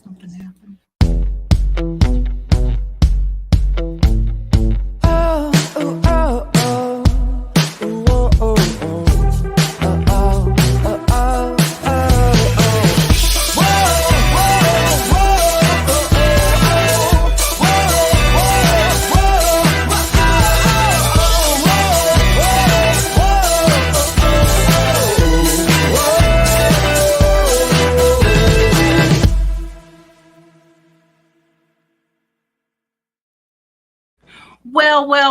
Something happened.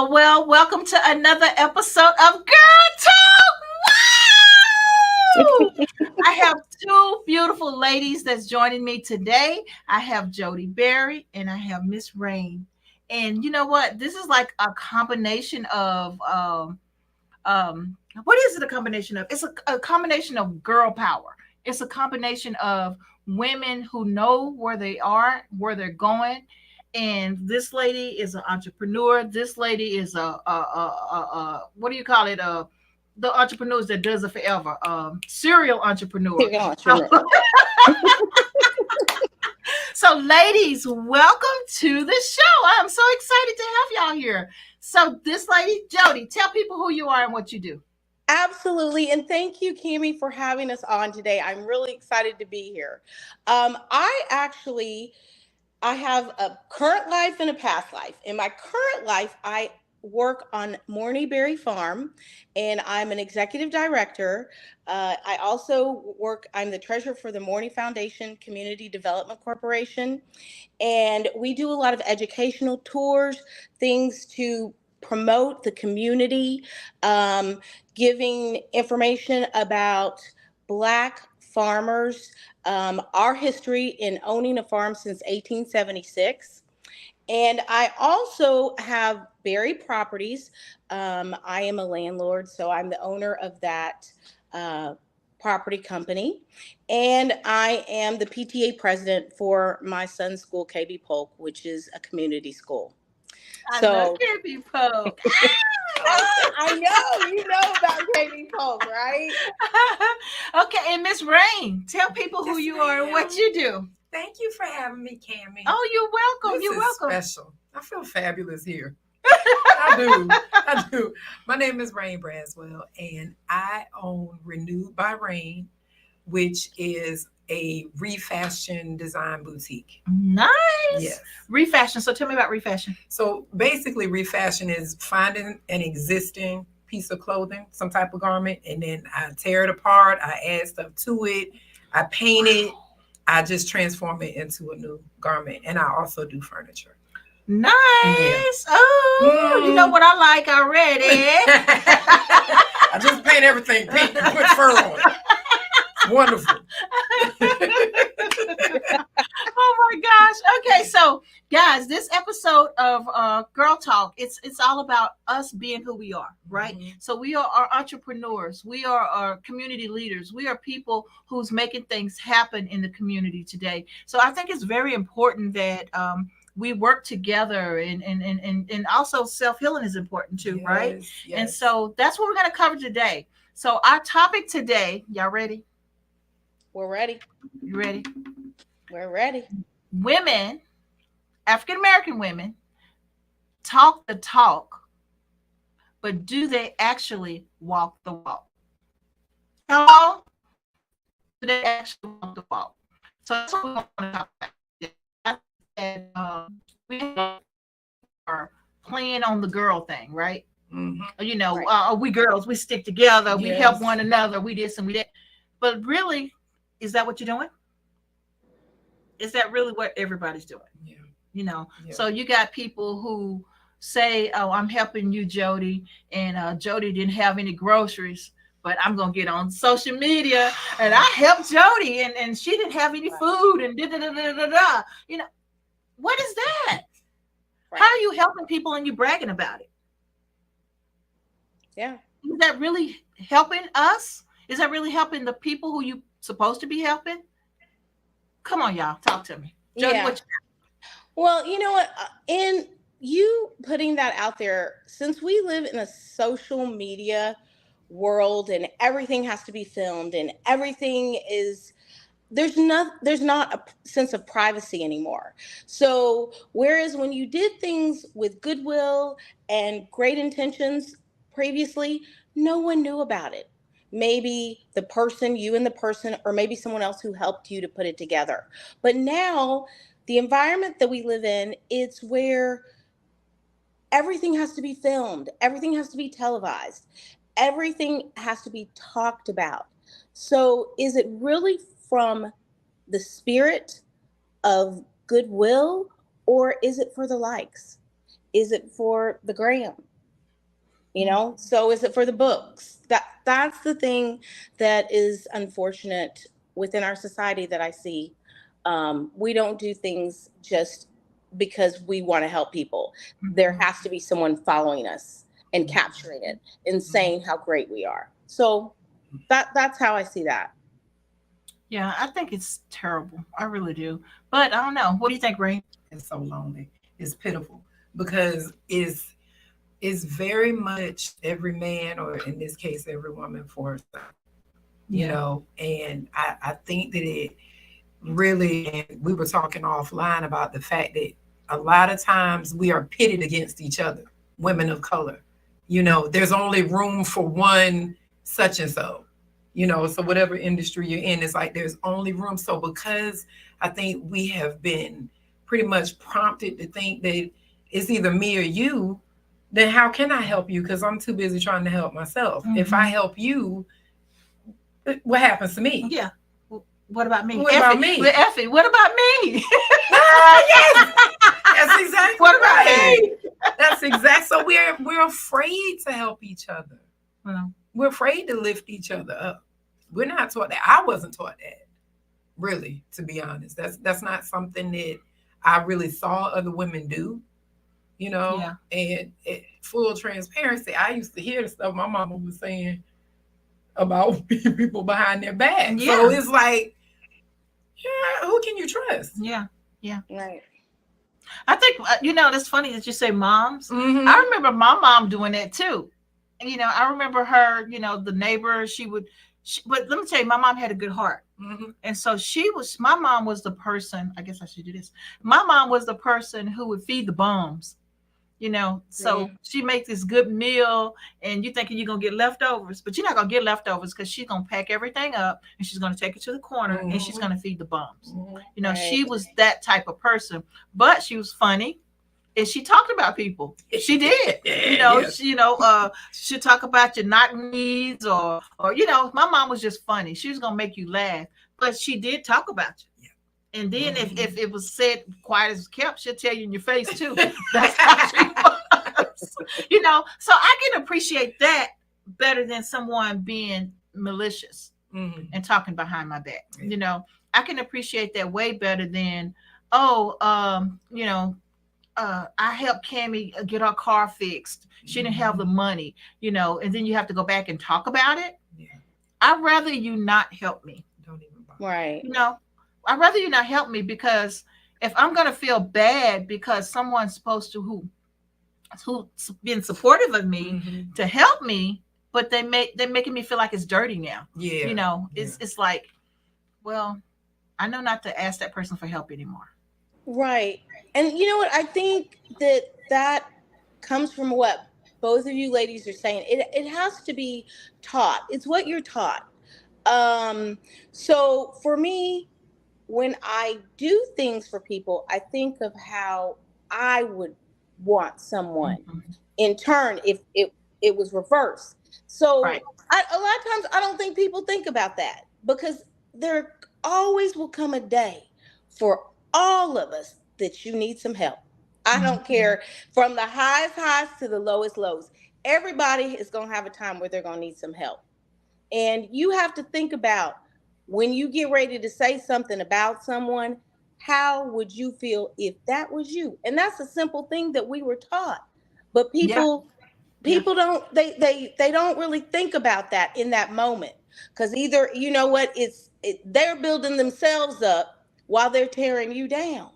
Well, welcome to another episode of Girl Talk. Woo! I have two beautiful ladies that's joining me today. I have Jody Berry and I have Miss Rain. And you know what? This is like a combination of what is it a combination of? It's a combination of girl power. It's a combination of women who know where they are, where they're going. And this lady is an entrepreneur. This lady is a what do you call it? The entrepreneurs that does it forever. Serial entrepreneur. So, ladies, welcome to the show. I'm so excited to have y'all here. So, this lady, Jody, tell people who you are and what you do. Absolutely. And thank you, Kami, for having us on today. I'm really excited to be here. I have a current life and a past life. In my current life, I work on Morney Berry Farm, and I'm an executive director. I also I'm the treasurer for the Morney Foundation Community Development Corporation, and we do a lot of educational tours, things to promote the community, giving information about Black farmers, our history in owning a farm since 1876. And I also have Berry Properties. I am a landlord, so I'm the owner of that property company. And I am the PTA president for my son's school, KB Polk, which is a community school. I love KB Polk. I know, you know about KB Polk, right? Okay, and Miss Rain, tell people who you are and what you do. Thank you for having me, Kami. Oh, you're welcome. This is welcome. Special. I feel fabulous here. I do. My name is Rain Braswell, and I own Renewed by Rain, which is a refashion design boutique. Nice. Yes. Refashion. So tell me about refashion. So basically, refashion is finding an existing piece of clothing, some type of garment, and then I tear it apart. I add stuff to it. I paint it. I just transform it into a new garment. And I also do furniture. Nice. Yeah. Oh, You know what I like already. I just paint everything pink and put fur on it. Wonderful. Oh my gosh. Okay, so guys, this episode of Girl Talk, it's all about us being who we are, right? Mm-hmm. So we are entrepreneurs. We are community leaders. We are people who's making things happen in the community today. So I think it's very important that we work together, and also self-healing is important too, yes, right? Yes. And so that's what we're going to cover today. So our topic today, y'all ready? We're ready. You ready? We're ready. Women, African-American women, talk the talk, but do they actually walk the walk? Hello? Do they actually walk the walk? So that's what we want to talk about. And we are playing on the girl thing, right? Mm-hmm. You know, right. We girls, we stick together, yes. We help one another, we this and we that. But really, is that what you're doing? Is that really what everybody's doing? Yeah. You know, yeah. So you got people who say, oh, I'm helping you, Jody, and Jody didn't have any groceries, but I'm going to get on social media and I helped Jody and she didn't have any food and da-da-da-da-da-da. You know, what is that? Right. How are you helping people and you bragging about it? Yeah. Is that really helping us? Is that really helping the people who you supposed to be helping? Come on, y'all, talk to me. Jody, yeah. What well, you know what? In you putting that out there, since we live in a social media world and everything has to be filmed and everything is there's not a sense of privacy anymore. So whereas when you did things with goodwill and great intentions previously, no one knew about it. Maybe the person, you and the person, or maybe someone else who helped you to put it together. But now the environment that we live in, it's where everything has to be filmed, everything has to be televised, everything has to be talked about. So is it really from the spirit of goodwill, or is it for the likes? Is it for the gram? So is it for the books? That's the thing that is unfortunate within our society that I see. We don't do things just because we want to help people. There has to be someone following us and capturing it and saying how great we are. So that's how I see that. Yeah, I think it's terrible. I really do. But I don't know. What do you think, Ray? It's so lonely. It's pitiful because it's very much every man, or in this case, every woman for herself. And I think that it really, and we were talking offline about the fact that a lot of times we are pitted against each other, women of color. There's only room for one such and so. So whatever industry you're in, it's like there's only room. So because I think we have been pretty much prompted to think that it's either me or you, then how can I help you? Because I'm too busy trying to help myself. Mm-hmm. If I help you, what happens to me? Yeah. What about me? What about me? Effie, what about me? Yes. That's exactly what about me? That's exactly. So we're afraid to help each other. Well, we're afraid to lift each other up. We're not taught that. I wasn't taught that, really, to be honest. That's not something that I really saw other women do, Yeah. And full transparency, I used to hear the stuff my mama was saying about people behind their back. Yeah. So it's like, yeah, who can you trust? Yeah. Yeah. Right. I think, that's funny that you say moms. Mm-hmm. I remember my mom doing that too. I remember her, the neighbor, but let me tell you, my mom had a good heart. Mm-hmm. And so my mom was the person, I guess I should do this. My mom was the person who would feed the bums, so she makes this good meal and you thinking you're going to get leftovers, but you're not going to get leftovers because she's going to pack everything up and she's going to take it to the corner and she's going to feed the bums. Mm-hmm. She was that type of person, but she was funny. And she talked about people. She did. She'd talk about your knock knees or my mom was just funny. She was gonna make you laugh, but she did talk about you. Yeah. And then if it was said quiet as kept, she'll tell you in your face too. That's how she was. So I can appreciate that better than someone being malicious and talking behind my back. Yeah. I can appreciate that way better than, I helped Kami get her car fixed. She didn't have the money, and then you have to go back and talk about it. Yeah. I'd rather you not help me. Don't even bother. Right. I'd rather you not help me, because if I'm going to feel bad because someone's supposed to who's been supportive of me to help me, but they're making me feel like it's dirty now. Yeah. It's like, well, I know not to ask that person for help anymore. Right. And you know what? I think that comes from what both of you ladies are saying. It has to be taught. It's what you're taught. So for me, when I do things for people, I think of how I would want someone in turn if it was reversed. So right. A lot of times I don't think people think about that, because there always will come a day for all of us that you need some help. I don't care, from the highs to the lowest lows. Everybody is going to have a time where they're going to need some help. And you have to think about, when you get ready to say something about someone, how would you feel if that was you? And that's a simple thing that we were taught. But people don't, they don't really think about that in that moment. Because either, they're building themselves up while they're tearing you down.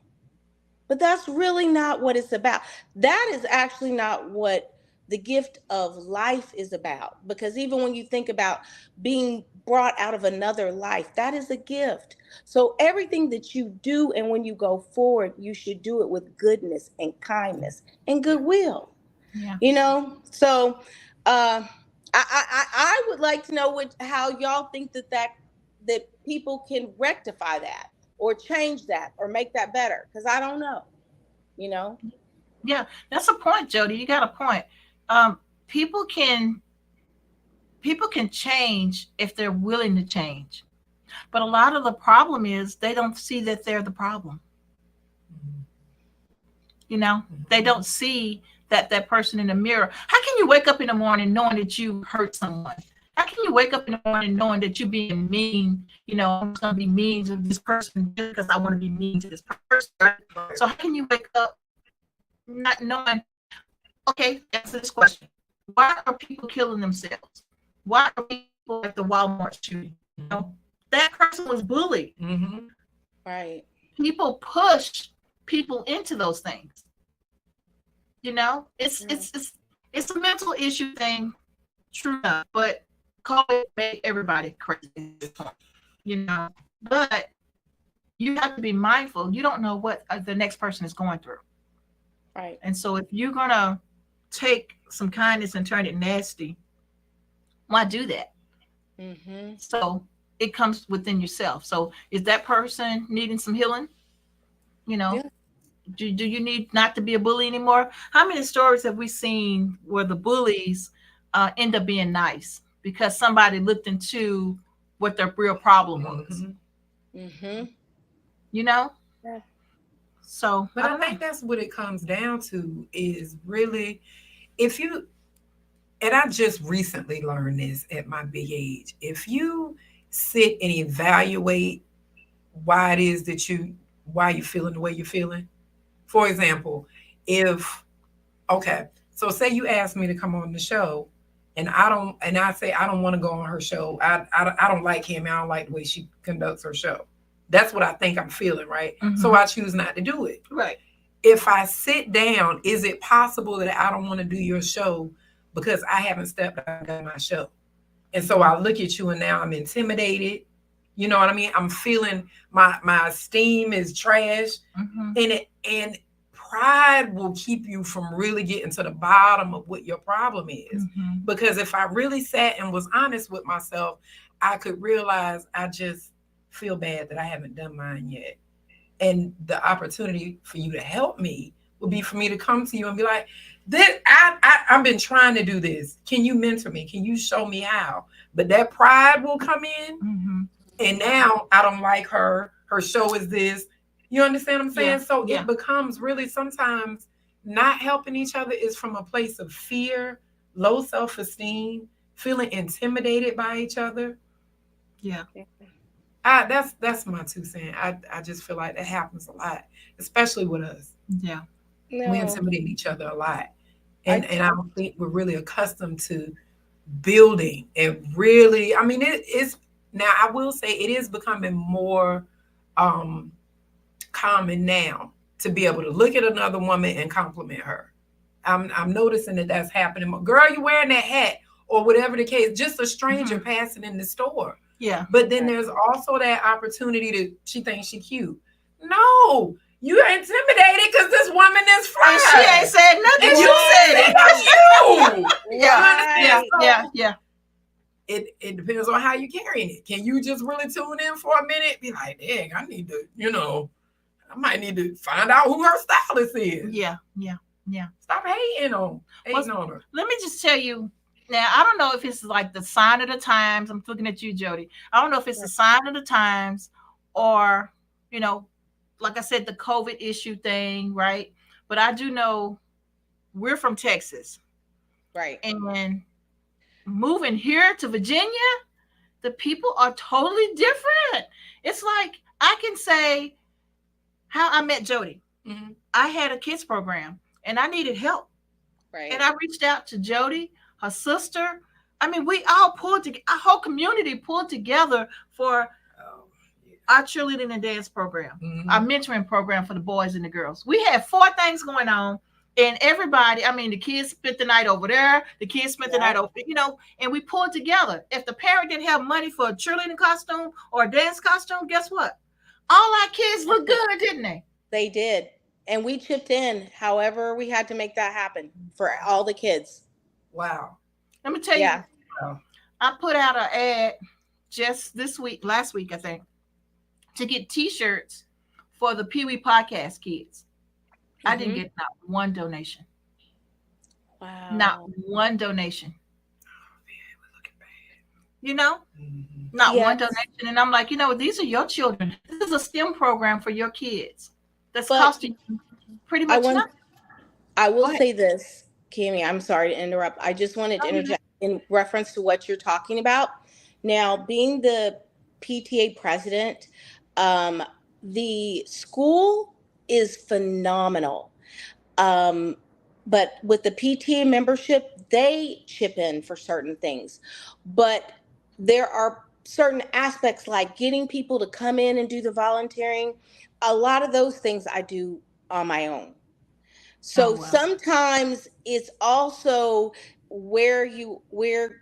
But that's really not what it's about. That is actually not what the gift of life is about. Because even when you think about being brought out of another life, that is a gift. So everything that you do and when you go forward, you should do it with goodness and kindness and goodwill. Yeah. So I would like to know how y'all think that people can rectify that or change that or make that better, because I don't know. Yeah, that's a point, Jody. You got a point. Um, people can change if they're willing to change, but a lot of the problem is they don't see that they're the problem. They don't see that person in the mirror. How can you wake up in the morning knowing that you hurt someone? How can you wake up in the morning knowing that you're being mean? I'm just going to be mean to this person just because I want to be mean to this person. Right? So how can you wake up not knowing, okay, answer this question. Why are people killing themselves? Why are people at the Walmart shooting? That person was bullied. Mm-hmm. Right. People push people into those things. It's a mental issue thing, true enough, but COVID made everybody crazy. But you have to be mindful. You don't know what the next person is going through. Right. And so if you're gonna take some kindness and turn it nasty, why do that? Mm-hmm. So it comes within yourself. So is that person needing some healing? Yeah. Do you need not to be a bully anymore? How many stories have we seen where the bullies end up being nice because somebody looked into what their real problem was? Mm-hmm. Yeah. So, but I think that's what it comes down to is really, and I just recently learned this at my big age, if you sit and evaluate why it is why you're feeling the way you're feeling. For example, so say you ask me to come on the show and I say, I don't want to go on her show. I don't like him. I don't like the way she conducts her show. That's what I think I'm feeling, right? Mm-hmm. So I choose not to do it. Right. If I sit down, is it possible that I don't want to do your show because I haven't stepped out and done my show? And so I look at you and now I'm intimidated. You know what I mean? I'm feeling my esteem is trash. Mm-hmm. And pride will keep you from really getting to the bottom of what your problem is. Mm-hmm. Because if I really sat and was honest with myself, I could realize I just feel bad that I haven't done mine yet. And the opportunity for you to help me would be for me to come to you and be like, I've been trying to do this. Can you mentor me? Can you show me how? But that pride will come in. Mm-hmm. And now I don't like her. Her show is this. You understand what I'm saying? Yeah. So Yeah. It becomes really sometimes not helping each other is from a place of fear, low self-esteem, feeling intimidated by each other. Yeah. That's my 2 cents. I just feel like that happens a lot, especially with us. Yeah. No. We intimidate each other a lot. And I don't think we're really accustomed to building and really, I mean, it's now I will say it is becoming more common now to be able to look at another woman and compliment her. I'm noticing that that's happening. Girl, you wearing that hat or whatever the case, just a stranger passing in the store. Yeah. But then there's also that opportunity she thinks she cute. No, you're intimidated because this woman is fly. And she ain't said nothing. And You said it. That's you. Yeah. Yeah. Yeah. It depends on how you're carrying it. Can you just really tune in for a minute? Be like, dang, I need to, I might need to find out who her stylist is. Yeah. Stop hating on her. Let me just tell you. Now, I don't know if it's like the sign of the times. I'm looking at you, Jody. I don't know if it's the sign of the times or, like I said, the COVID issue thing, right? But I do know we're from Texas. Right. And moving here to Virginia, the people are totally different. It's like I can say how I met Jody. Mm-hmm. I had a kids program and I needed help. Right. And I reached out to Jody, her sister. I mean, we all pulled together, our whole community pulled together for our cheerleading and dance program, our mentoring program for the boys and the girls. We had 4 things going on. And everybody, I mean, the kids spent the night over there, the kids spent the night over, and we pulled together. If the parent didn't have money for a cheerleading costume or a dance costume, guess what? All our kids look good, didn't they? They did. And we chipped in however we had to make that happen for all the kids. Wow. Let me tell you, I put out an ad just last week, I think, to get t-shirts for the Pee Wee Podcast kids. I didn't get not one donation. Wow. Not one donation. Not one donation. And I'm like, these are your children. This is a STEM program for your kids that's costing you pretty much nothing. I will say this, Kami, I'm sorry to interrupt. I just wanted to interject in reference to what you're talking about. Now, being the PTA president, the school is phenomenal. But with the PTA membership, they chip in for certain things. But there are certain aspects like getting people to come in and do the volunteering. A lot of those things I do on my own. So sometimes it's also where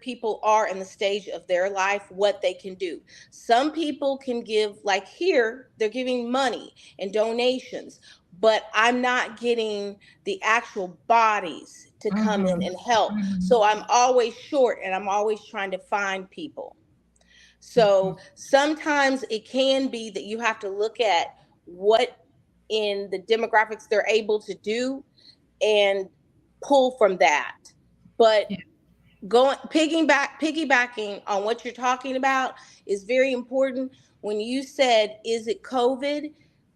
people are in the stage of their life, what they can do. Some people can give, like here, they're giving money and donations, but I'm not getting the actual bodies to come in and help. So I'm always short and I'm always trying to find people. So sometimes it can be that you have to look at what in the demographics they're able to do and pull from that. But piggybacking on what you're talking about is very important. When you said, is it COVID?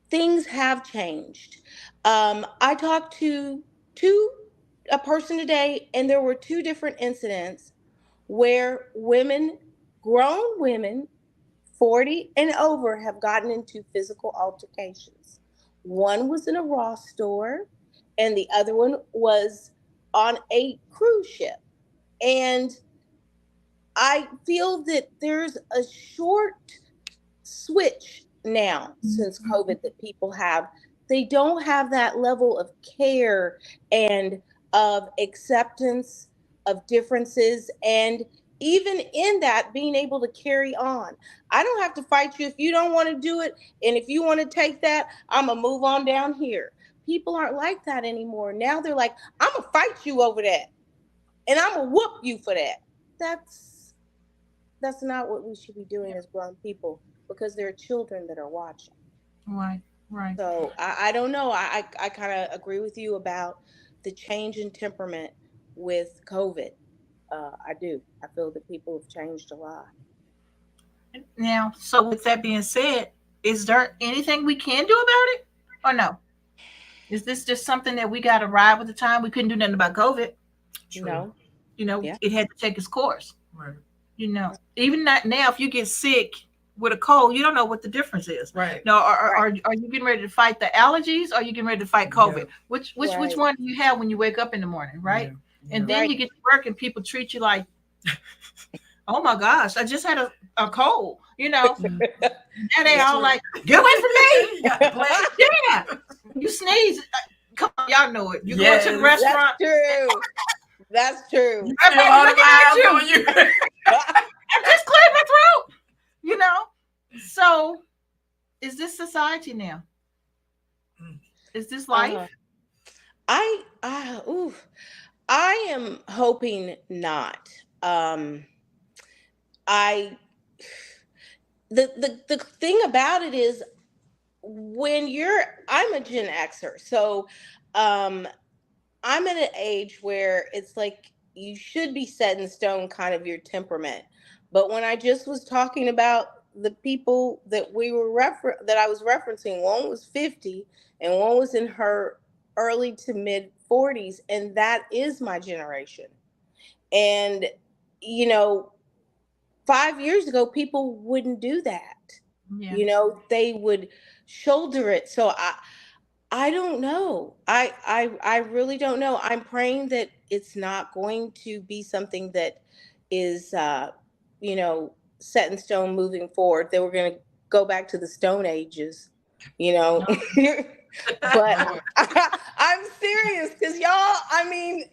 Things have changed. I talked to a person today, and there were 2 different incidents where grown women, 40 and over, have gotten into physical altercations. One was in a Ross store, and the other one was on a cruise ship. And I feel that there's a short switch now since COVID that people have. They don't have that level of care and of acceptance of differences, and even in that, being able to carry on. I don't have to fight you if you don't want to do it, and if you want to take that, I'm going to move on down here. People aren't like that anymore. Now they're like, I'm going to fight you over that, and I'm going to whoop you for that. That's not what we should be doing as grown people, because there are children that are watching. Right. So I don't know. I kind of agree with you about the change in temperament with COVID. I do. I feel that people have changed a lot. Now, so with that being said, is there anything we can do about it or no? Is this just something that we got to ride with the time? We couldn't do nothing about COVID. No. It had to take its course. Right. Even not now, if you get sick with a cold, you don't know what the difference is. Right. No, are you getting ready to fight the allergies, or are you getting ready to fight COVID? Yeah. Which one do you have when you wake up in the morning, right? Yeah. And then you get to work and people treat you like, oh my gosh, I just had a cold, Now they all like, get away from me. Yeah. You sneeze. Come on, y'all know it. You go to the restaurant. That's true. Everybody looking at you. I just cleared my throat. So is this society now? Is this life? I am hoping not. The thing about it is, I'm a Gen Xer, so I'm at an age where it's like you should be set in stone kind of your temperament. But when I just was talking about the people that that I was referencing, one was 50 and one was in her early to mid 40s, and that is my generation. And 5 years ago, people wouldn't do that. Yeah. They would shoulder it. So I don't know. I really don't know. I'm praying that it's not going to be something that is set in stone moving forward. That we're going to go back to the Stone Ages. No. But I'm serious because y'all, I mean,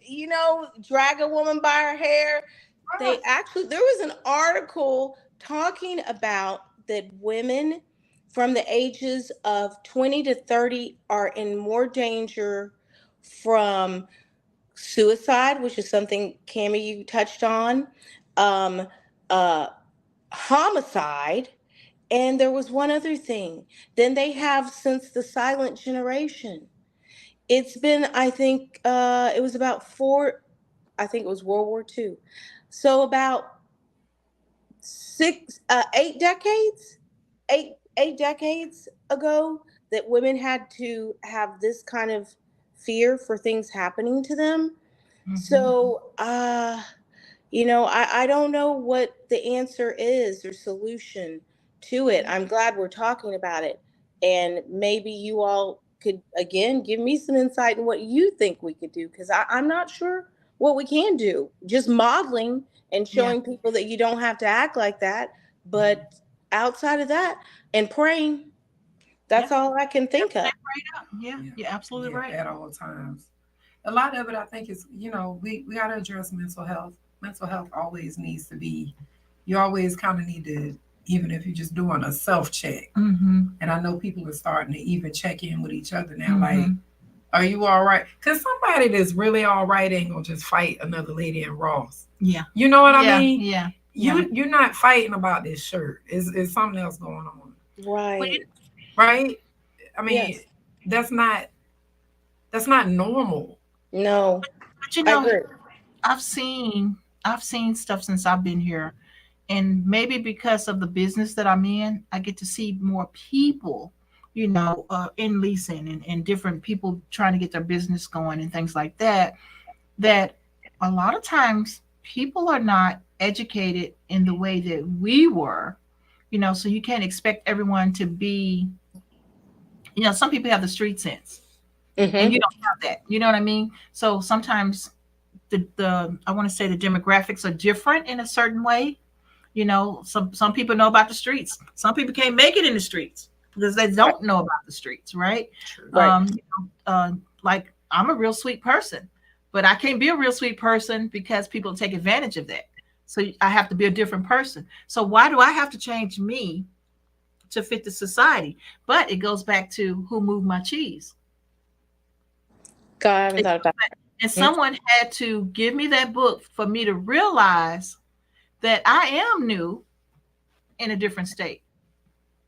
drag a woman by her hair. There was an article talking about that women from the ages of 20 to 30 are in more danger from suicide, which is something, Kami, you touched on, um, uh, homicide, and there was one other thing. Then they have, since the silent generation, it's been, I think, it was about I think it was World War II. So about 8 decades ago, that women had to have this kind of fear for things happening to them. Mm-hmm. So, I don't know what the answer is or solution to it. I'm glad we're talking about it. And maybe you all could, again, give me some insight in what you think we could do, because I'm not sure what we can do. Just modeling and showing people that you don't have to act like that. But outside of that, and praying, that's all I can think of. Yeah, you're absolutely right. At all times. A lot of it, I think, is, we got to address mental health. Mental health always needs to be, you always kind of need to, even if you're just doing a self-check. Mm-hmm. And I know people are starting to even check in with each other now, like, are you all right? Because somebody that's really all right ain't going to just fight another lady in Ross. Yeah. You know what I mean? Yeah. You're not fighting about this shirt. It's something else going on. Right. Right? I mean, that's not normal. No. But I've seen stuff since I've been here, and maybe because of the business that I'm in, I get to see more people, in leasing and different people trying to get their business going and things like that, that a lot of times people are not educated in the way that we were, so you can't expect everyone to be, some people have the street sense. Mm-hmm. And you don't have that. You know what I mean? So sometimes the I want to say the demographics are different in a certain way. Some people know about the streets. Some people can't make it in the streets because they don't know about the streets, right? Right. Like, I'm a real sweet person, but I can't be a real sweet person because people take advantage of that. So I have to be a different person. So why do I have to change me to fit the society? But it goes back to who moved my cheese. God, I haven't thought about that. And someone had to give me that book for me to realize that I am new in a different state.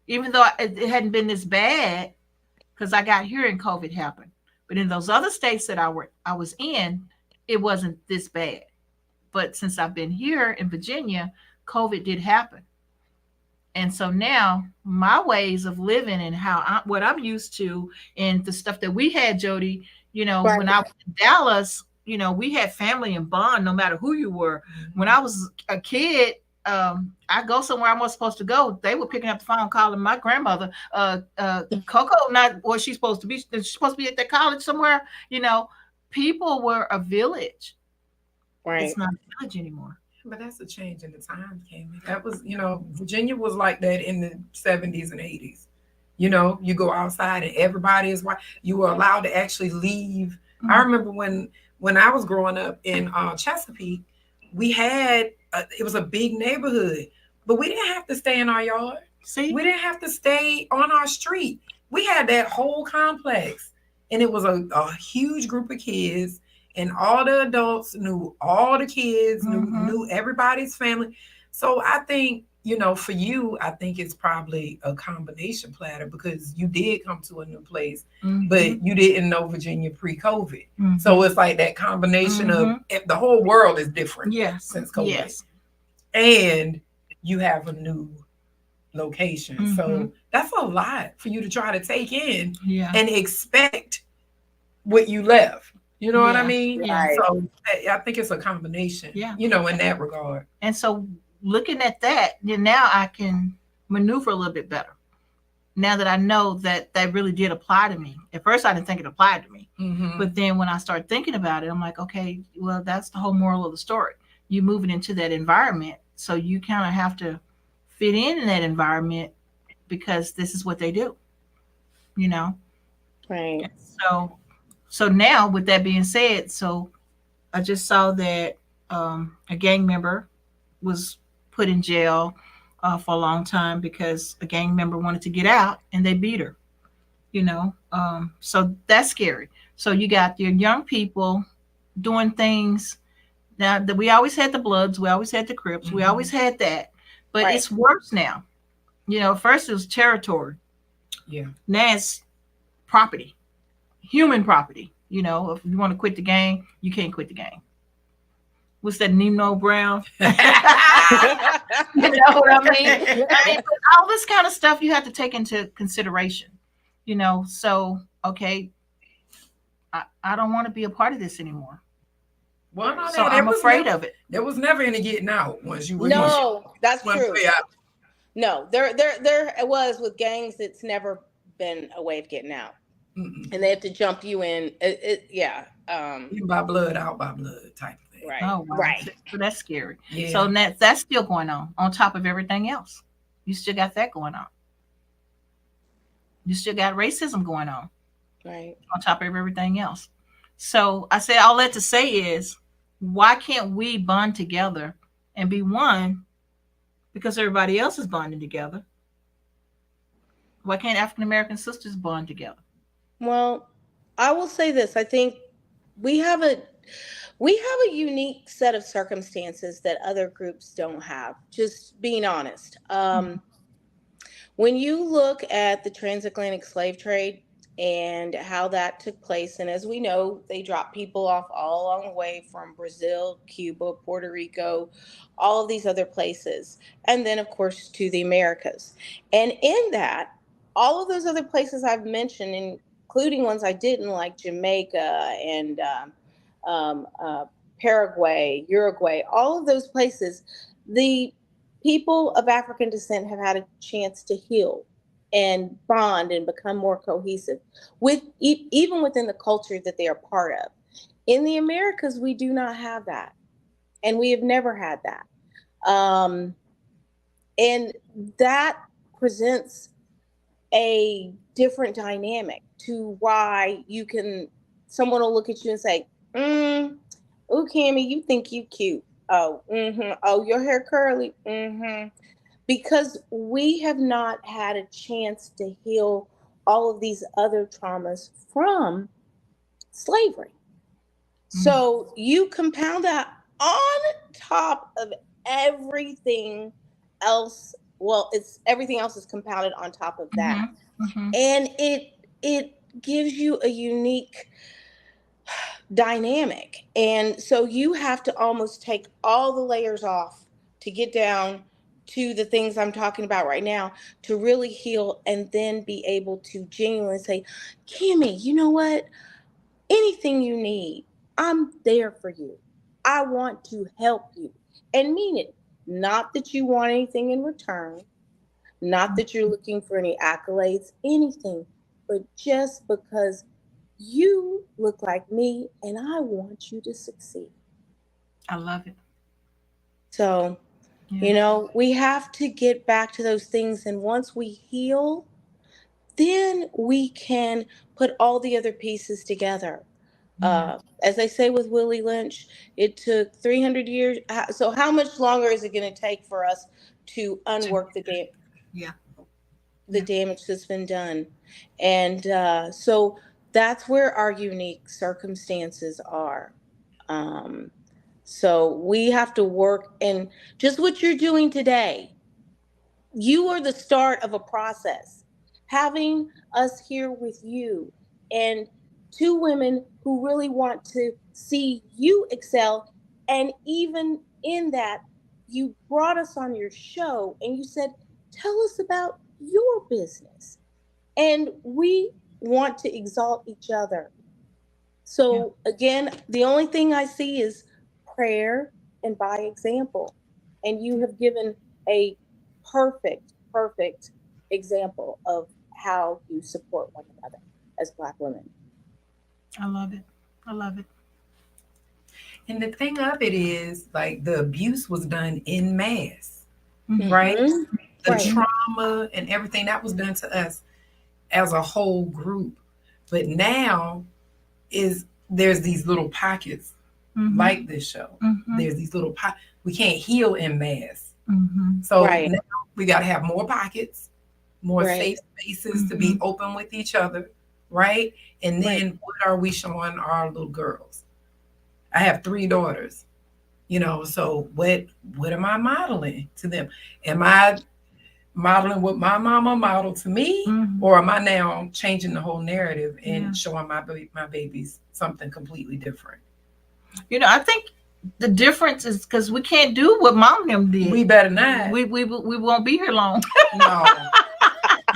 Even though it hadn't been this bad, because I got here and COVID happened. But in those other states that I was in, it wasn't this bad. But since I've been here in Virginia, COVID did happen. And so now my ways of living and what I'm used to, and the stuff that we had, Jody, when I was in Dallas, we had family and bond no matter who you were. When I was a kid, I go somewhere I wasn't supposed to go. They were picking up the phone calling my grandmother, Coco, not where she's supposed to be. She's supposed to be at the college somewhere. People were a village. Right. It's not a village anymore. But that's a change in the times, Kami. That was, Virginia was like that in the 70s and 80s. You go outside and everybody is white. You were allowed to actually leave. Mm-hmm. I remember when I was growing up in Chesapeake, we had, it was a big neighborhood, but we didn't have to stay in our yard. See? We didn't have to stay on our street. We had that whole complex, and it was a huge group of kids, and all the adults knew all the kids, knew everybody's family. So I think, for you, I think it's probably a combination platter, because you did come to a new place, but you didn't know Virginia pre-COVID. Mm-hmm. So it's like that combination of the whole world is different since COVID. Yes. And you have a new location. Mm-hmm. So that's a lot for you to try to take in and expect what you left. You know what I mean? Yeah. So I think it's a combination, in that regard. And so looking at that, now I can maneuver a little bit better. Now that I know that really did apply to me. At first, I didn't think it applied to me. Mm-hmm. But then when I started thinking about it, I'm like, okay, well, that's the whole moral of the story. You moving into that environment. So you kind of have to fit in that environment, because this is what they do, Right. So now, with that being said, so I just saw that a gang member was put in jail for a long time because a gang member wanted to get out and they beat her. So that's scary. So you got your young people doing things. Now that we always had the Bloods, we always had the Crips, we always had that, but Right. it's worse now. First it was territory. Yeah. Now it's property, human property. If you want to quit the gang, you can't quit the gang. What's that, Nino Brown? You know what I mean? But all this kind of stuff you have to take into consideration. So okay, I don't want to be a part of this anymore. Well, no, So I'm afraid of it. There was never any getting out once you were. No, that's once true. you out. No, there it was with gangs. It's never been a way of getting out, and they have to jump you in. Yeah. In by blood, out by blood type of thing. Right. Oh, wow. Right. So that's scary. Yeah. So that's still going on top of everything else. You still got that going on. You still got racism going on Right. top of everything else. So I say all that to say is, why can't we bond together and be one? Because everybody else is bonding together. Why can't African American sisters bond together? Well, I will say this. I think we have a unique set of circumstances that other groups don't have. Just being honest. When you look at the transatlantic slave trade and how that took place, and as we know, they dropped people off all along the way from Brazil, Cuba, Puerto Rico, all of these other places, and then of course to the Americas. And in that, all of those other places I've mentioned, including ones I didn't, like Jamaica and Paraguay, Uruguay, all of those places, the people of African descent have had a chance to heal and bond and become more cohesive even within the culture that they are part of. In the Americas, we do not have that, and we have never had that. And that presents a different dynamic to why someone will look at you and say, "Oh, Kami, you think you cute. Oh, oh, your hair curly. Because we have not had a chance to heal all of these other traumas from slavery. So you compound that on top of everything else. Well, everything else is compounded on top of that. And it gives you a unique dynamic. And so you have to almost take all the layers off to get down to the things I'm talking about right now, to really heal and then be able to genuinely say, Kami, you know what? Anything you need, I'm there for you. I want to help you, and mean it. Not that you want anything in return, not that you're looking for any accolades, anything, but just because you look like me and I want you to succeed. I love it. So, we have to get back to those things. And once we heal, then we can put all the other pieces together. As they say with Willie Lynch, it took 300 years. So how much longer is it going to take for us to unwork the damage that's been done? And so that's where our unique circumstances are. So we have to work, and just what you're doing today, you are the start of a process. Having us here with you and two women who really want to see you excel. And even in that, you brought us on your show and you said, tell us about your business. And we want to exalt each other. So again, the only thing I see is prayer and by example. And you have given a perfect example of how you support one another as Black women. I love it. And the thing of it is, like, the abuse was done in mass, right? The trauma and everything that was done to us as a whole group. But now there's these little pockets like this show. There's these little we can't heal in mass. So now we got to have more pockets, more safe spaces to be open with each other, right? And then what are we showing our little girls? I have 3 daughters, so what am I modeling to them? Am I modeling what my mama modeled to me, or am I now changing the whole narrative and showing my babies something completely different? I think the difference is because we can't do what mom and them did. We better not. We won't be here long. No,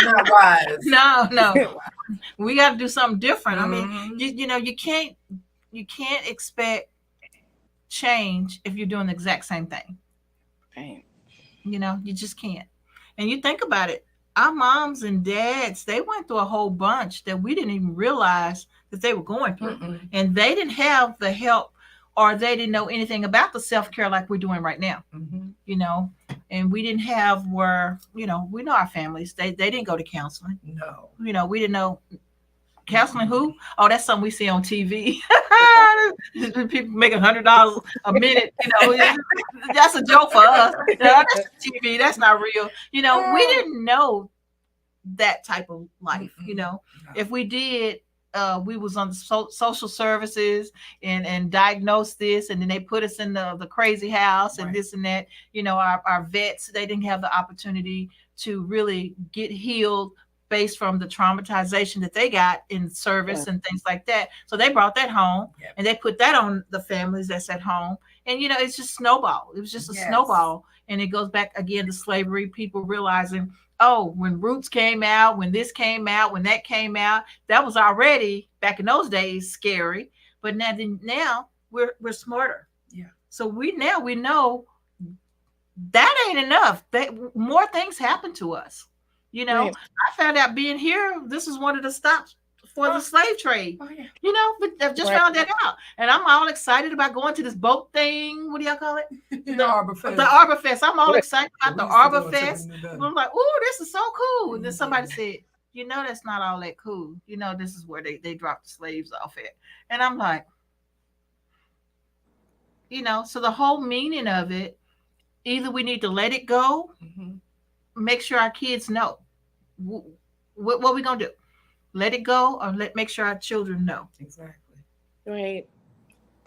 not wise. No. We got to do something different. I mean, you can't expect change if you're doing the exact same thing. Right. You just can't. And you think about it, our moms and dads, they went through a whole bunch that we didn't even realize that they were going through. And they didn't have the help, or they didn't know anything about the self-care like we're doing right now. And we didn't have where, we know our families, they didn't go to counseling. No. We didn't know counseling who? Oh, that's something we see on TV. People make $100 a minute. That's a joke for us. That's TV. That's not real. We didn't know that type of life. If we did, we was on social services and diagnosed this, and then they put us in the crazy house and this and that. Our vets, they didn't have the opportunity to really get healed based from the traumatization that they got in service and things like that. So they brought that home and they put that on the families that's at home. And, it's just snowball. It was just a snowball. And it goes back again to slavery, people realizing, oh, when Roots came out, when this came out, when that came out, that was already back in those days scary. But now we're smarter. Yeah. So we know that ain't enough. More things happen to us. I found out being here, this is one of the stops for the slave trade. Oh, yeah. But I've just found that out. And I'm all excited about going to this boat thing. What do y'all call it? The Arbor Fest. The Arbor Fest. I'm all excited about the Arbor Fest. I'm like, oh, this is so cool. And then somebody said, that's not all that cool. This is where they dropped the slaves off at. And I'm like, so the whole meaning of it, either we need to let it go, make sure our kids know what we gonna do. Let it go, or make sure our children know. Exactly. Right.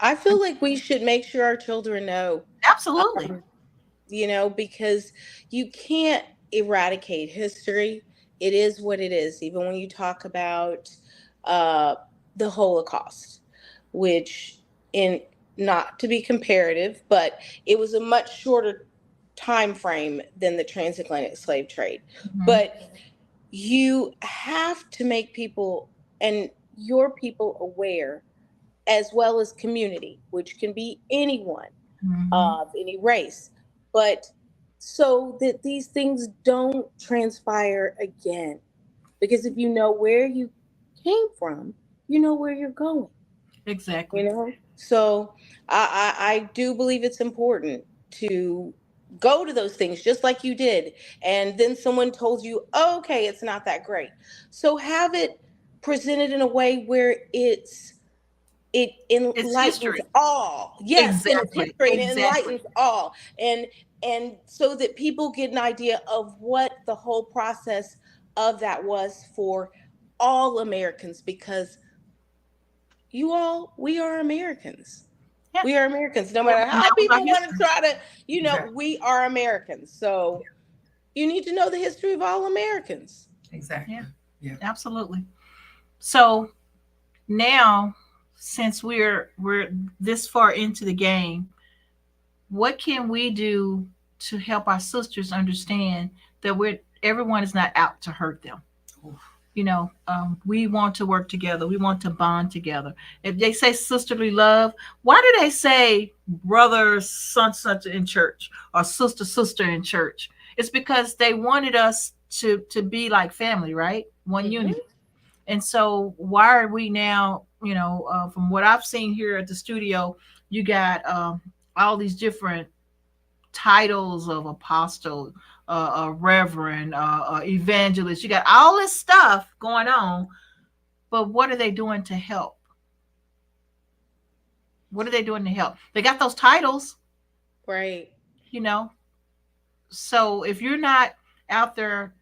I feel like we should make sure our children know. Absolutely. Because you can't eradicate history. It is what it is. Even when you talk about the Holocaust, which, not to be comparative, but it was a much shorter time frame than the transatlantic slave trade. But you have to make people and your people aware, as well as community, which can be anyone of any race, but so that these things don't transpire again. Because if you know where you came from, you know where you're going. Exactly. So I do believe it's important to go to those things just like you did. And then someone told you, oh, okay, it's not that great. So have it presented in a way where it enlightens all. Yes, exactly. It enlightens all. And so that people get an idea of what the whole process of that was for all Americans, because we are Americans. Yeah. We are Americans. No matter how people want to try to, we are Americans. So you need to know the history of all Americans. Exactly. Yeah. Absolutely. So now, since we're this far into the game, what can we do to help our sisters understand that everyone is not out to hurt them? We want to work together. We want to bond together. If they say sisterly love, why do they say brother, son in church, or sister in church? It's because they wanted us to be like family, right? One unity. And so why are we now, from what I've seen here at the studio, you got all these different titles of apostle, reverend, evangelist. You got all this stuff going on, But what are they doing to help? What are they doing to help? They got those titles, Right. you know. So if you're not out there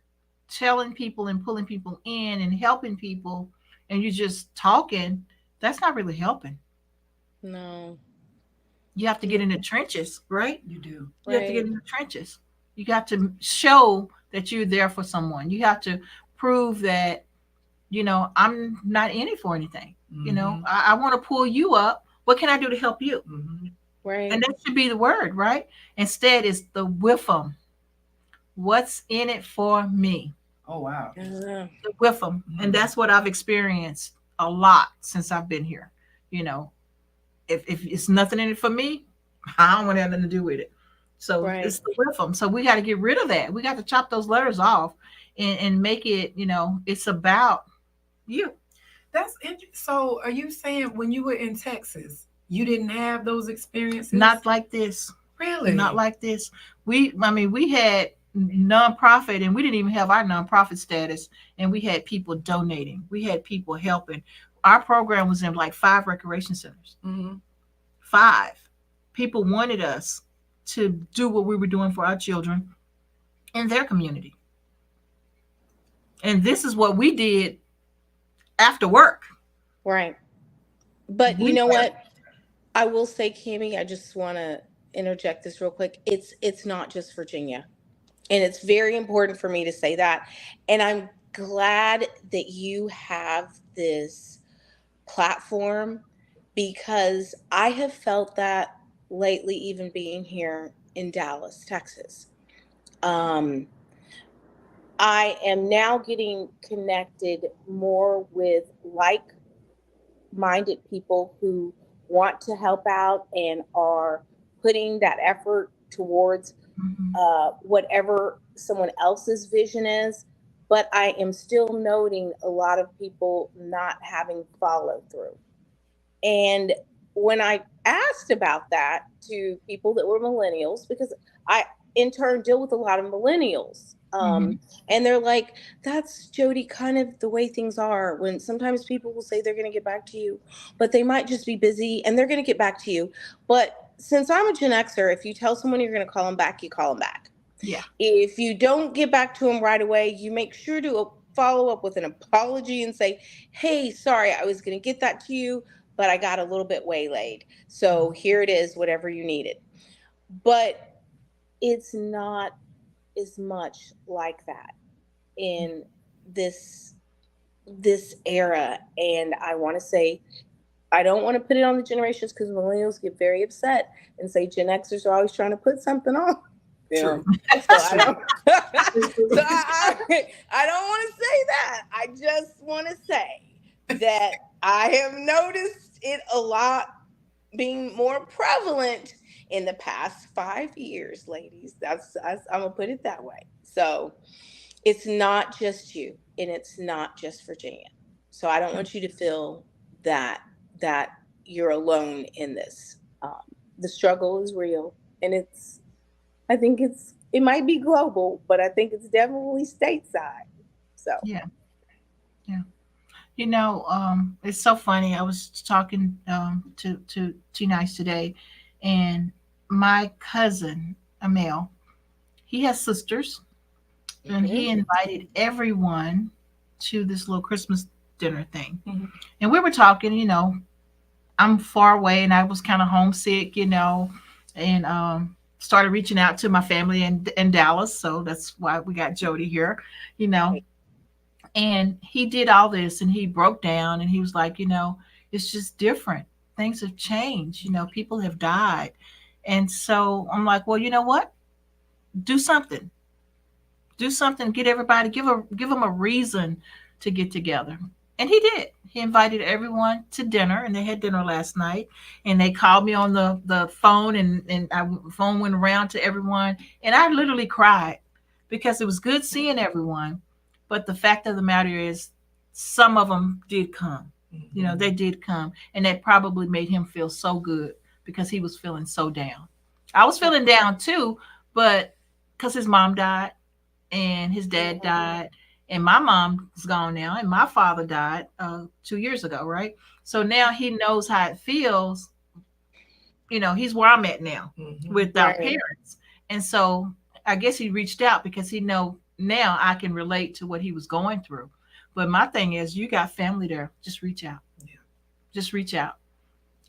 telling people and pulling people in and helping people, and you're just talking, that's not really helping. No. You have to get in the trenches, right? You do. You have to get Right. in the trenches. You got to show that you're there for someone. You have to prove that, I'm not in it for anything. Mhm. I want to pull you up. What can I do to help you? Mhm. And Right. that should be the word, right? Instead, it's the with them. What's in it for me? Oh wow. The with them. And that's what I've experienced a lot since I've been here. You know, if it's nothing in it for me, I don't want to have nothing to do with it. So Right. it's the with them. So we got to get rid of that. We got to chop those letters off and make it, it's about you. That's interesting. So, are you saying when you were in Texas, you didn't have those experiences? Not like this. Really. Not like this. We had nonprofit, and we didn't even have our nonprofit status, and we had people donating. We had people helping. Our program was in like 5 recreation centers. Mm-hmm. 5. People wanted us to do what we were doing for our children in their community. And this is what we did after work. Right. But you We know what? I will say, Kami, I just want to interject this real quick. It's not just Virginia. And it's very important for me to say that. And I'm glad that you have this platform, because I have felt that lately, even being here in Dallas, Texas. Um, I am now getting connected more with like-minded people who want to help out and are putting that effort towards Mhm. whatever someone else's vision is. But I am still noting a lot of people not having follow through. And when I asked about that to people that were millennials, because I in turn deal with a lot of millennials, Mhm. and they're like, that's Jody, kind of the way things are. When sometimes people will say they're going to get back to you, but they might just be busy and they're going to get back to you. But since I'm a Gen Xer, if you tell someone you're going to call them back, you call them back. Yeah. If you don't get back to them right away, you make sure to follow up with an apology and say, hey, sorry, I was going to get that to you, but I got a little bit waylaid. So here it is, whatever you needed. But it's not as much like that in this era. And I want to say, I don't want to put it on the generations, because millennials get very upset and say Gen Xers are always trying to put something on them. So I don't, so I don't want to say that. I just want to say that I have noticed it a lot being more prevalent in the past 5 years, ladies. I'm gonna put it that way. So it's not just you, and it's not just Virginia. So I don't want you to feel that you're alone in this. The struggle is real, and I think it might be global, but I think it's definitely stateside. So Yeah. Yeah. It's so funny. I was talking to T Nice today, and my cousin, Amel, he has sisters, and he invited everyone to this little Christmas dinner thing. Mhm. And we were talking, I'm far away and I was kind of homesick, and started reaching out to my family in Dallas. So that's why we got Jody here, you know. And he did all this and he broke down and he was like, it's just different. Things have changed, people have died. And so I'm like, well, you know what? Do something. Do something, get everybody, give them a reason to get together. And he did. He invited everyone to dinner, and they had dinner last night. And they called me on the phone, and phone went around to everyone, and I literally cried because it was good seeing everyone. But the fact of the matter is, some of them did come. They did come, and that probably made him feel so good because he was feeling so down. I was feeling down too, but because his mom died and his dad died, And my mom's gone now, and my father died 2 years ago, right? So now he knows how it feels. He's where I'm at now without Right. parents. And so I guess he reached out because he know now I can relate to what he was going through. But my thing is, you got family there. Just reach out. Yeah. Just reach out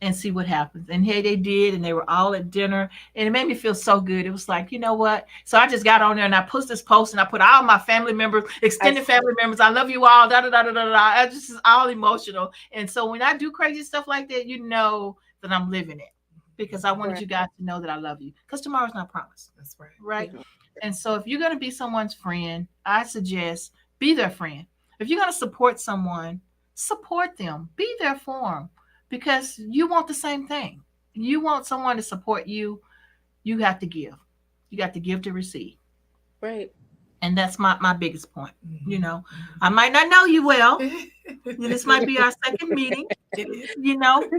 and see what happens. And hey, they did, and they were all at dinner, and it made me feel so good. It was like, you know what? So I just got on there and I posted this post, and I put all my family members, extended family members. I love you all. Da da da da da da. I just is all emotional. And so when I do crazy stuff like that, you know that I'm living it, because I wanted Right. you guys to know that I love you. Because tomorrow's not promised, That's right. right? Mhm. And so if you're gonna be someone's friend, I suggest be their friend. If you're gonna support someone, support them. Be there for them, because you want the same thing. You want someone to support you. You have to give. You got to give to receive. Right. And that's my biggest point. Mhm. I might not know you well. This might be our second meeting, It is.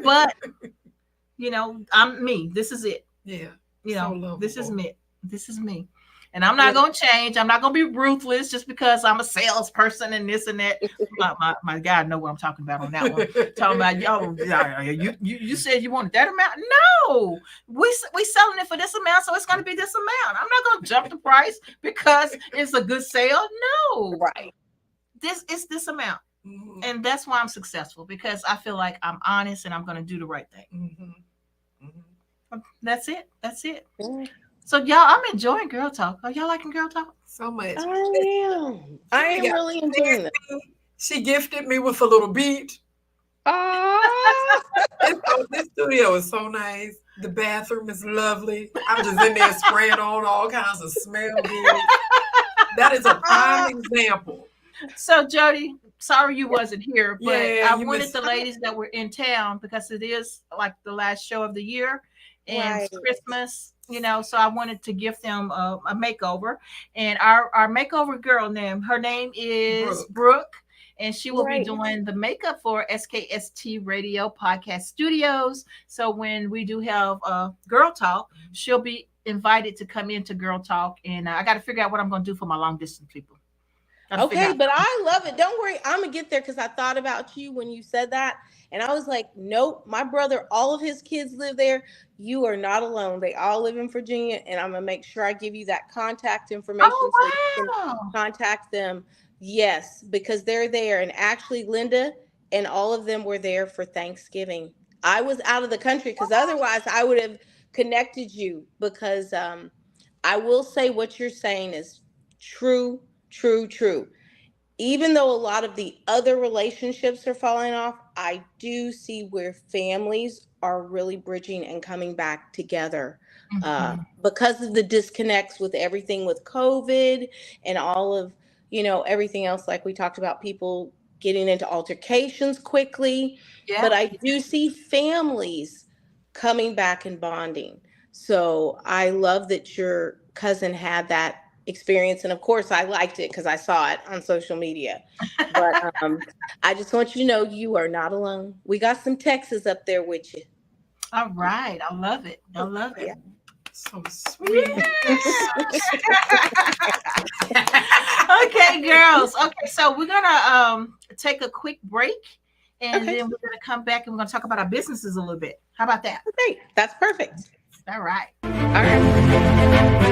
but I'm me. This is it. Yeah. This is lovable. me. This is me. And I'm not going to change. I'm not going to be ruthless just because I'm a salesperson and this and that. My God know what I'm talking about on that one. Talking about, you said you wanted that amount. No, we selling it for this amount, so it's going to be this amount. I'm not going to jump the price because it's a good sale. No, Right. this is this amount. Mhm. And that's why I'm successful, because I feel like I'm honest and I'm going to do the right thing. Mhm. Mhm. That's it. That's it. Yeah. So y'all, I'm enjoying Girl Talk. Are y'all liking Girl Talk? So much. I am Yeah. really enjoying this. She gifted me with a little beat. Oh, This studio is so nice. The bathroom is lovely. I'm just in there spraying on all kinds of smell good. That is a prime example. So Jody, sorry you wasn't here, but Yeah, I you wanted missed- the ladies that were in town, because it is like the last show of the year and it's Right. Christmas, so I wanted to give them a makeover. And our makeover girl her name is Brooke, and she will be Right. doing the makeup for SKST Radio Podcast Studios. So when we do have Girl Talk, she'll be invited to come into Girl Talk, and I got to figure out what I'm going to do for my long distance people. Gotta figure Okay, out. but I love it. Don't worry, I'm gonna get there because I thought about you when you said that, and I was like, nope. My brother, all of his kids live there. You are not alone. They all live in Virginia, and I'm gonna make sure I give you that contact information so you can Oh, wow. contact them. Yes, because they're there, and actually, Linda and all of them were there for Thanksgiving. I was out of the country because otherwise I would have connected you. Because I will say what you're saying is true, true, true. Even though a lot of the other relationships are falling off, I do see where families are really bridging and coming back together Mhm. because of the disconnects with everything with COVID and all of, everything else, like we talked about, people getting into altercations quickly. Yeah. But I do see families coming back and bonding. So I love that your cousin had that experience, and of course I liked it because I saw it on social media. But I just want you to know you are not alone. We got some Texas up there with you. All right. I love it. I love it. Yeah. So sweet. Okay, girls. Okay, so we're gonna take a quick break, and Okay. then we're gonna come back and we're gonna talk about our businesses a little bit. How about that? Great, that's perfect. All right. All right.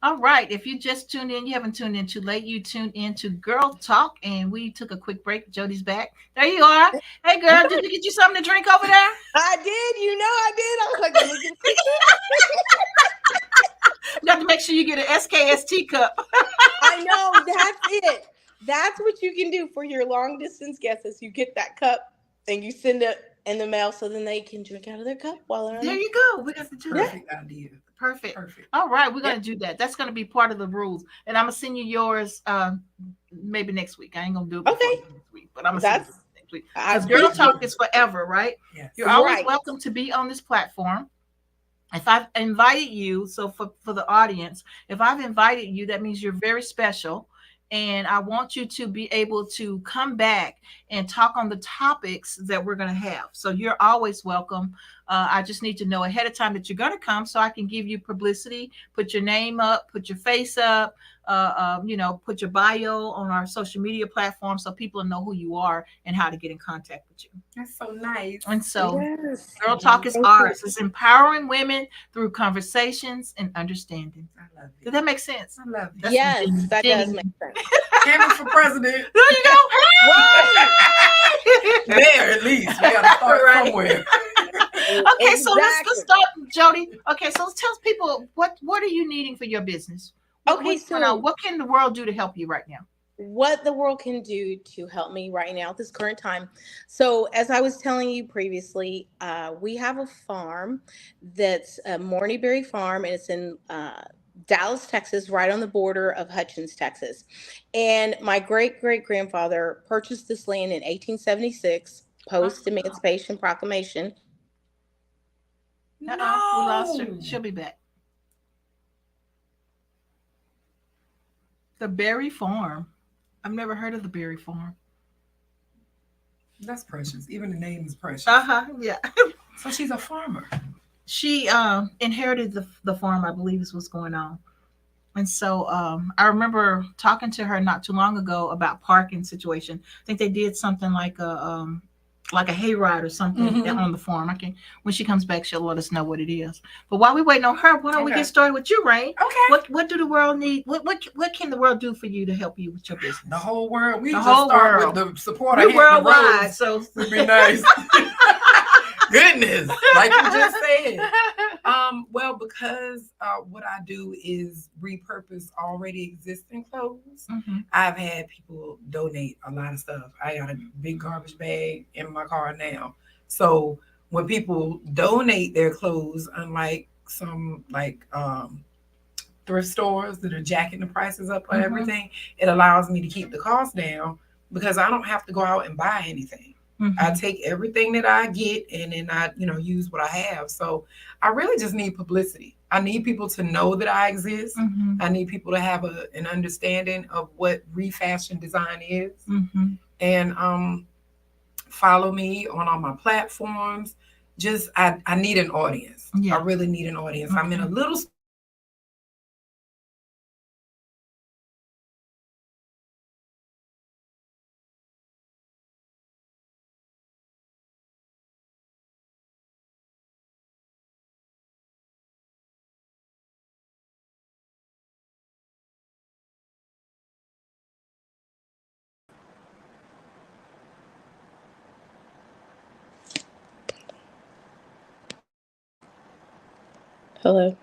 All right. If you just tuned in, you haven't tuned in too late. You tuned in to Girl Talk, and we took a quick break. Jody's back. There you are. Hey, girl, did we get you something to drink over there? I did, I did. I was like, let me get You have to make sure you get an SKST cup. I know, that's it. That's what you can do for your long distance guests is you get that cup and you send it in the mail so then they can drink out of their cup while they're on There it. you go. We got to do that. Perfect idea. Perfect. Perfect. All right, we're gonna do that. That's gonna be part of the rules, and I'm gonna send you yours maybe next week. I ain't gonna do it before Okay. next week, but I'm gonna That's send you please. I Because Girl appreciate Talk is forever, right? Yes. You're always Right. welcome to be on this platform. If I've invited you, so for the audience, if I've invited you, that means you're very special. And I want you to be able to come back and talk on the topics that we're going to have. So you're always welcome. I just need to know ahead of time that you're going to come so I can give you publicity, put your name up, put your face up, put your bio on our social media platform so people know who you are and how to get in contact with you. That's so nice. And so Yes. Girl Talk is Thank you. ours. It's empowering women through conversations and understanding. I love it. Does that make sense? I love it. That's Yes, some that does make genuine- sense. Cameron for president. There you go. There, at least. We got to start Right. somewhere. Okay, so let's Exactly. start, Jody. Okay, so let's tell people what are you needing for your business? Okay, What's going on? so what can the world do to help you right now? what the world can do to help me right now at this current time. So as I was telling you previously, we have a farm that's a Morneyberry farm, and it's in Dallas, Texas, right on the border of Hutchins, Texas. And my great-great-grandfather purchased this land in 1876, post-Emancipation Proclamation. We lost her. She'll be back. The Berry Farm. I've never heard of the Berry Farm. That's precious. Even the name is precious. Yeah. So she's a farmer. She inherited the farm, I believe is what's going on. And so I remember talking to her not too long ago about parking situation. I think they did something like a hayride or something on the farm. When she comes back, she'll let us know what it is. But while we waiting on her, why don't we get started with you, Rain? Okay. What do the world need? What can the world do for you to help you with your business? The whole world. We The just whole start world. with the support. We're worldwide, so would be nice. Goodness, like you just said. Well, because what I do is repurpose already existing clothes. I've had people donate a lot of stuff. I got a big garbage bag in my car now. So when people donate their clothes, unlike some thrift stores that are jacking the prices up on everything, it allows me to keep the cost down because I don't have to go out and buy anything. I take everything that I get and then I, use what I have. So I really just need publicity. I need people to know that I exist. I need people to have an understanding of what refashion design is. And follow me on all my platforms. Just, I need an audience. Yeah. I really need an audience. I'm in a little Hello.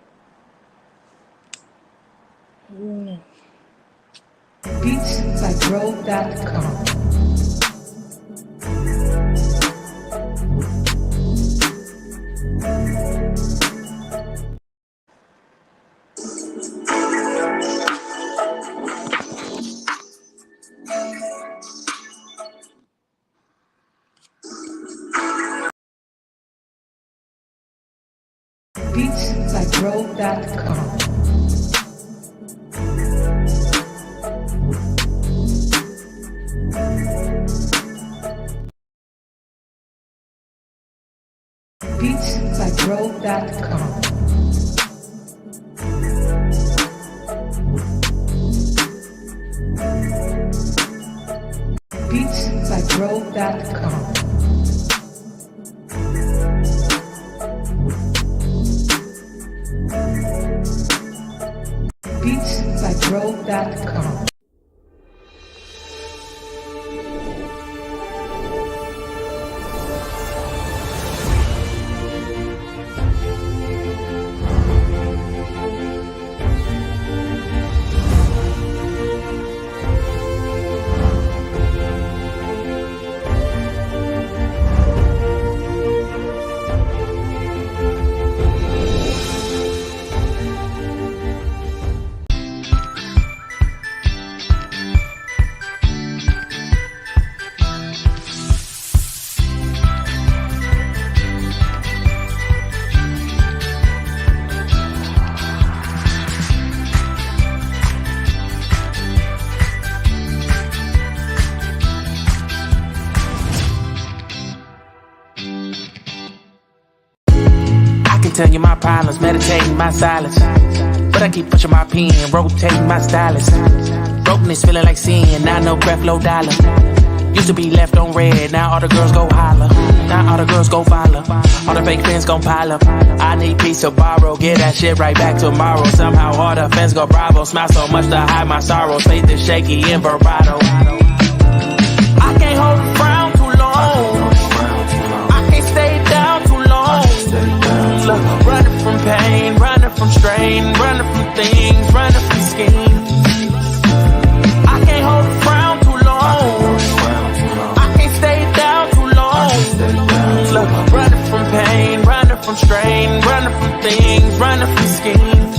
beatsbygrove.com. beatsbygrove.com. beatsbygrove.com. beatsbygrove.com. beatsbygrove.com. tell you my problems, meditating my silence. But I keep pushing my pen, rotating my stylus. Brokenness feeling like sin, now no breath, low dollar. Used to be left on red, now all the girls go holler. Now all the girls go follow. All the fake fans gon' pile up. I need peace to borrow, get that shit right back tomorrow. Somehow all the fans go bravo. Smile so much to hide my sorrows. Faith is shaky in vibrato. I can't hold a frown too long. I can't stay down too long. Look, running from pain, running from strain, running from things, running from schemes. I can't hold a frown too long. I can't stay down too long. Look, running from pain, running from strain, running from things, running from schemes.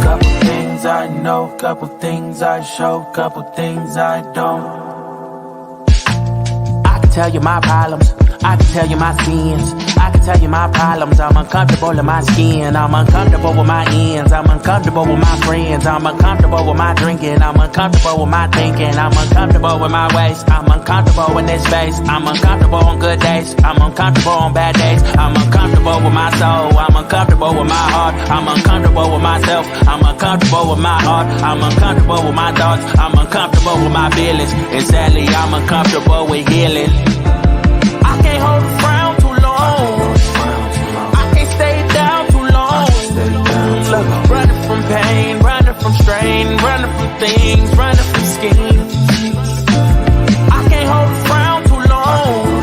Couple things I know, couple things I show, couple things I don't. I can tell you my problems, I can tell you my sins, I can tell you my problems. I'm uncomfortable in my skin, I'm uncomfortable with my ends, I'm uncomfortable with my friends, I'm uncomfortable with my drinking, I'm uncomfortable with my thinking, I'm uncomfortable with my ways, I'm uncomfortable in this space, I'm uncomfortable on good days, I'm uncomfortable on bad days, I'm uncomfortable with my soul, I'm uncomfortable with my heart, I'm uncomfortable with myself, I'm uncomfortable with my art, I'm uncomfortable with my thoughts, I'm uncomfortable with my feelings, and sadly I'm uncomfortable with healing. I can't hold a frown too long. I can't stay down too long. Look, running from pain, running from strain, running from things, running from schemes. I can't hold a frown too long.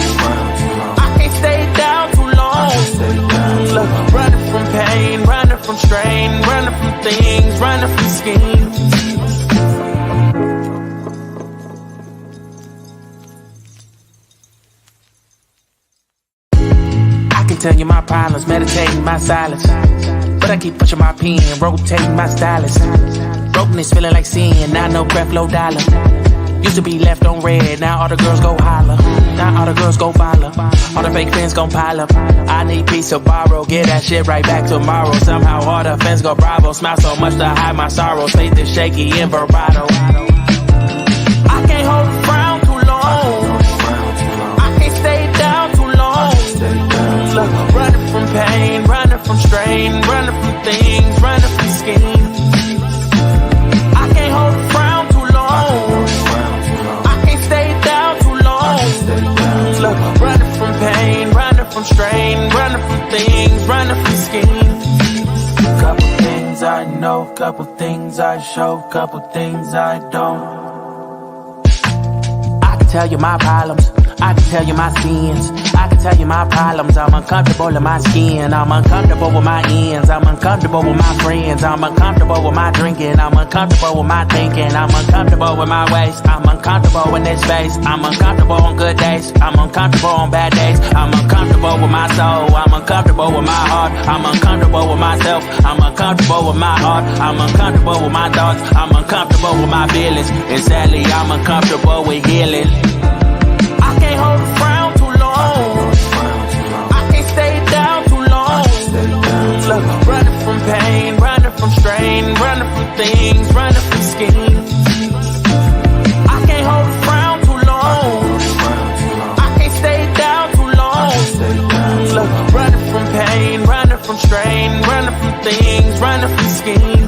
I can't stay down too long. Look, running from pain, running from strain, running from things, running from schemes. Tell you my problems, meditating my silence. But I keep pushing my pen, rotating my stylus. Brokenness feeling like sin, now no breath, low dollar. Used to be left on red, now all the girls go holler. Now all the girls go follow. All the fake fans gon' pile up. I need peace to borrow, get that shit right back tomorrow. Somehow all the fans go bravo. Smile so much to hide my sorrows. Faith is shaky in vibrato. I can't hold a frown too long. I can't stay down too long. Look, running from pain, running from strain, running from things, running from schemes. I can't hold a frown too long. I can't stay down too long. Look, running from pain, running from strain, running from things, running from schemes. Couple things I know, couple things I show, couple things I don't. I can tell you my problems, I can tell you my sins, I can tell you my problems. I'm uncomfortable in my skin, I'm uncomfortable with my ends, I'm uncomfortable with my friends, I'm uncomfortable with my drinking, I'm uncomfortable with my thinking, I'm uncomfortable with my ways, I'm uncomfortable in this space, I'm uncomfortable on good days, I'm uncomfortable on bad days, I'm uncomfortable with my soul, I'm uncomfortable with my heart, I'm uncomfortable with myself, I'm uncomfortable with my art, I'm uncomfortable with my thoughts, I'm uncomfortable with my feelings, and sadly I'm uncomfortable with healing. I can't hold a frown too long. I can't stay down too long. Look, running from pain, running from strain, running from things, running from schemes. I can't hold a frown too long. I can't stay down too long. Look, running from pain, running from strain, running from things, running from schemes.